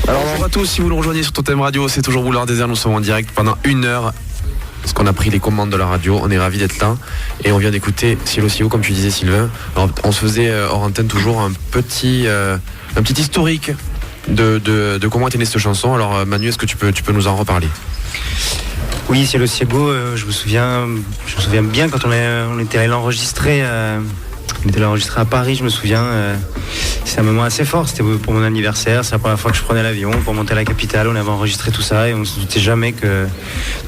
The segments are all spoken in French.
Alors bonjour à tous, si vous nous rejoignez sur Totem Radio, c'est toujours Boulevard Désert, nous sommes en direct pendant 1 heure. Parce qu'on a pris les commandes de la radio, on est ravis d'être là. Et on vient d'écouter Cielo Cielo, comme tu disais Sylvain. Alors, on se faisait hors antenne toujours un petit historique de comment était née cette chanson. Alors Manu, est-ce que tu peux nous en reparler? Oui, Cielo Cielo, je me souviens bien quand on était allé l'enregistrer. On était enregistré à Paris, je me souviens. C'est un moment assez fort, c'était pour mon anniversaire. C'est la première fois que je prenais l'avion pour monter à la capitale. On avait enregistré tout ça et on ne se doutait jamais que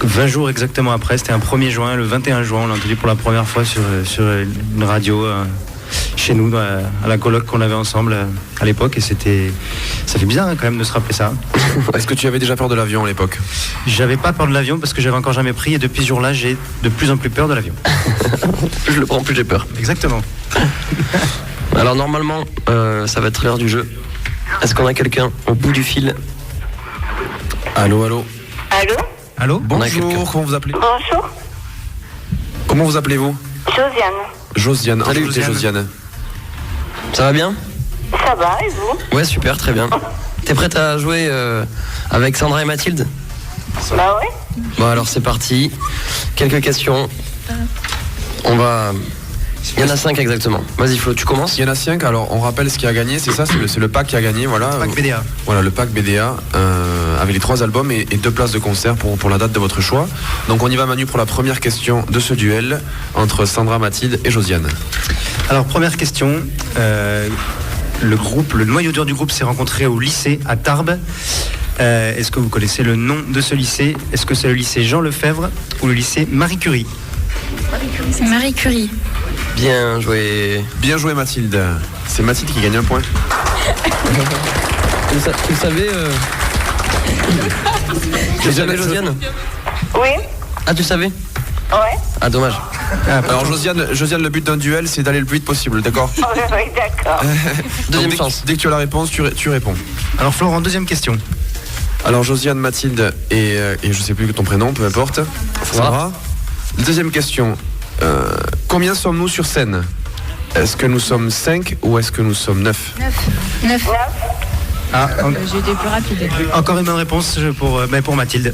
20 jours exactement après, c'était un 1er juin, le 21 juin, on l'a entendu pour la première fois sur une radio chez nous, à la coloc qu'on avait ensemble à l'époque. Et ça fait bizarre quand même de se rappeler ça. Est-ce que tu avais déjà peur de l'avion à l'époque? J'avais pas peur de l'avion parce que j'avais encore jamais pris, et depuis ce jour-là, j'ai de plus en plus peur de l'avion. Plus je le prends, plus j'ai peur. Exactement. Alors normalement, ça va être l'heure du jeu. Est-ce qu'on a quelqu'un au bout du fil? Allô? Allô? Allô? Bonjour, comment vous appelez? Bonjour. Comment vous appelez-vous? Josiane. Salut Josiane. Ça va bien? Ça va, et vous? Ouais, super, très bien. T'es prête à jouer avec Sandra et Mathilde? Bah ouais. Bon alors c'est parti. Quelques questions. Il y en a 5 exactement. Vas-y Flo, tu commences. Il y en a 5, alors on rappelle ce qui a gagné, c'est ça, c'est le pack qui a gagné, voilà. Le pack BDA. Voilà, le pack BDA, avec les 3 albums et 2 places de concert pour la date de votre choix. Donc on y va Manu pour la première question de ce duel entre Sandra, Mathilde et Josiane. Alors première question, le noyau dur du groupe s'est rencontré au lycée à Tarbes. Est-ce que vous connaissez le nom de ce lycée? Est-ce que c'est le lycée Jean Lefebvre ou le lycée Marie Curie? C'est Marie Curie. Bien joué. Bien joué Mathilde. C'est Mathilde qui gagne un point. Vous savez Josiane? Oui? Ah, tu savais? Ouais. Ah, dommage. Alors Josiane, le but d'un duel, c'est d'aller le plus vite possible, d'accord? Oui, d'accord. Deuxième Donc, chance. Dès que tu as la réponse, tu réponds. Alors Florent, deuxième question. Alors Josiane, Mathilde et je sais plus ton prénom, peu importe. Sandra. Deuxième question. Combien sommes-nous sur scène? Est-ce que nous sommes 5 ou est-ce que nous sommes 9? 9. Ah, J'ai été plus rapide. encore une bonne réponse pour Mathilde.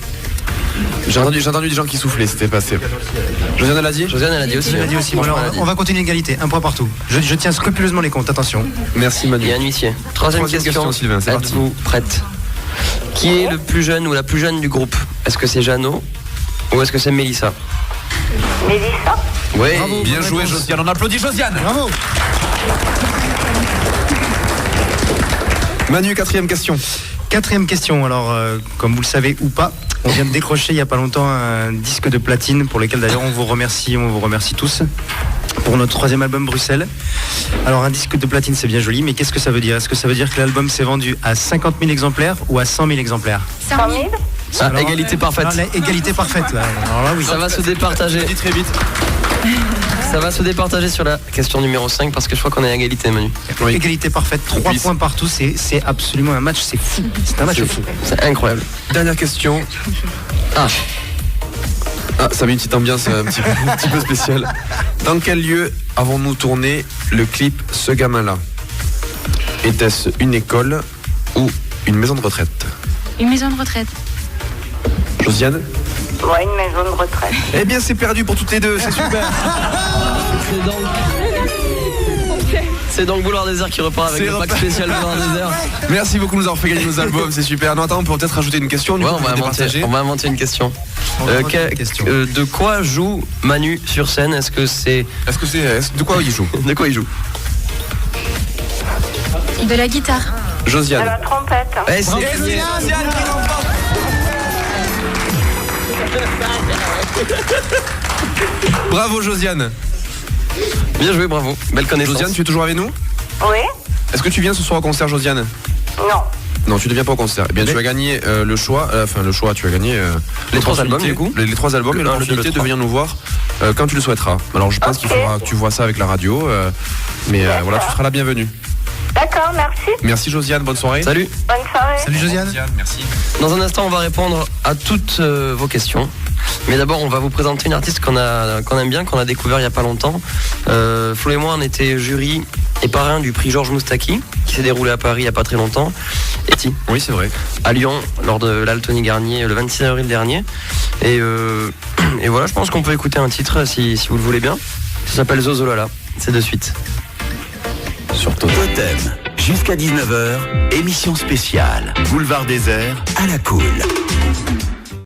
J'ai entendu des gens qui soufflaient, c'était passé. Josiane l'a dit? Josiane, elle a dit aussi. Elle a dit aussi. Bon, alors, on va continuer l'égalité, un point partout. Je tiens scrupuleusement les comptes, attention. Merci Manu. Il y a un huissier. Troisième question, Sylvain, c'est parti. êtes-vous prête? Qui est le plus jeune ou la plus jeune du groupe? Est-ce que c'est Jeannot ou est-ce que c'est Mélissa? Mélissa? Oui. Bravo. Bien joué Josiane, on applaudit Josiane. Bravo. Manu, 4e question. 4e question, alors comme vous le savez ou pas, on vient de décrocher il n'y a pas longtemps un disque de platine pour lequel d'ailleurs on vous remercie tous pour notre 3e album Bruxelles. Alors un disque de platine c'est bien joli, mais qu'est-ce que ça veut dire? Est-ce que ça veut dire que l'album s'est vendu à 50 000 exemplaires ou à 100 000 exemplaires? 100 000? Ah, Alors, égalité parfaite. Égalité parfaite là. Alors là oui. Ça va se départager. Dis très vite. Ça va se départager sur la question numéro 5 parce que je crois qu'on est à égalité, Manu. Oui. Égalité parfaite, 3 points partout, c'est absolument un match, c'est fou. C'est un match fou. C'est incroyable. Dernière question. Ah, ça met une petite ambiance un petit peu spéciale. Dans quel lieu avons-nous tourné le clip Ce gamin-là? Était-ce une école ou une maison de retraite? Une maison de retraite. Josiane? Ouais, une maison de retraite. Eh bien c'est perdu pour toutes les deux, c'est super. C'est donc Boulevard Désert qui repart avec C'est le pack spécial Boulevard Désert. Merci beaucoup de nous avoir fait gagner nos albums, c'est super. Non, attends, on peut peut-être rajouter une question. Ouais, on va inventer une question. De quoi joue Manu sur scène? Est-ce que c'est... De quoi il joue? De quoi il joue? De la guitare. De Josiane. la trompette. Eh, c'est gagné. Bravo Josiane. Bien joué, bravo. Belle connaissance. Josiane, tu es toujours avec nous? Oui? Est-ce que tu viens ce soir au concert, Josiane? Non. Non, tu ne viens pas au concert. Eh bien, tu as gagné le choix. Tu as gagné les 3 albums, du coup. Les 3 albums et l'opportunité de venir nous voir quand tu le souhaiteras. Alors, je pense qu'il faudra que tu vois ça avec la radio. Mais voilà, tu seras la bienvenue. D'accord, merci. Merci Josiane, bonne soirée. Salut. Bonne soirée. Salut Josiane. Merci. Dans un instant, on va répondre à toutes vos questions. Mais d'abord, on va vous présenter une artiste qu'on aime bien, qu'on a découvert il n'y a pas longtemps. Flo et moi, on était jury et parrain du prix Georges Moustaki, qui s'est déroulé à Paris il n'y a pas très longtemps. Eti, Oui, c'est vrai. à Lyon, lors de l'Altony Garnier le 26 avril dernier. Et voilà, je pense qu'on peut écouter un titre si vous le voulez bien. Ça s'appelle Zozolala. C'est de suite. Sur Totem. Totem, jusqu'à 19h, émission spéciale, Boulevard Désert, à la cool.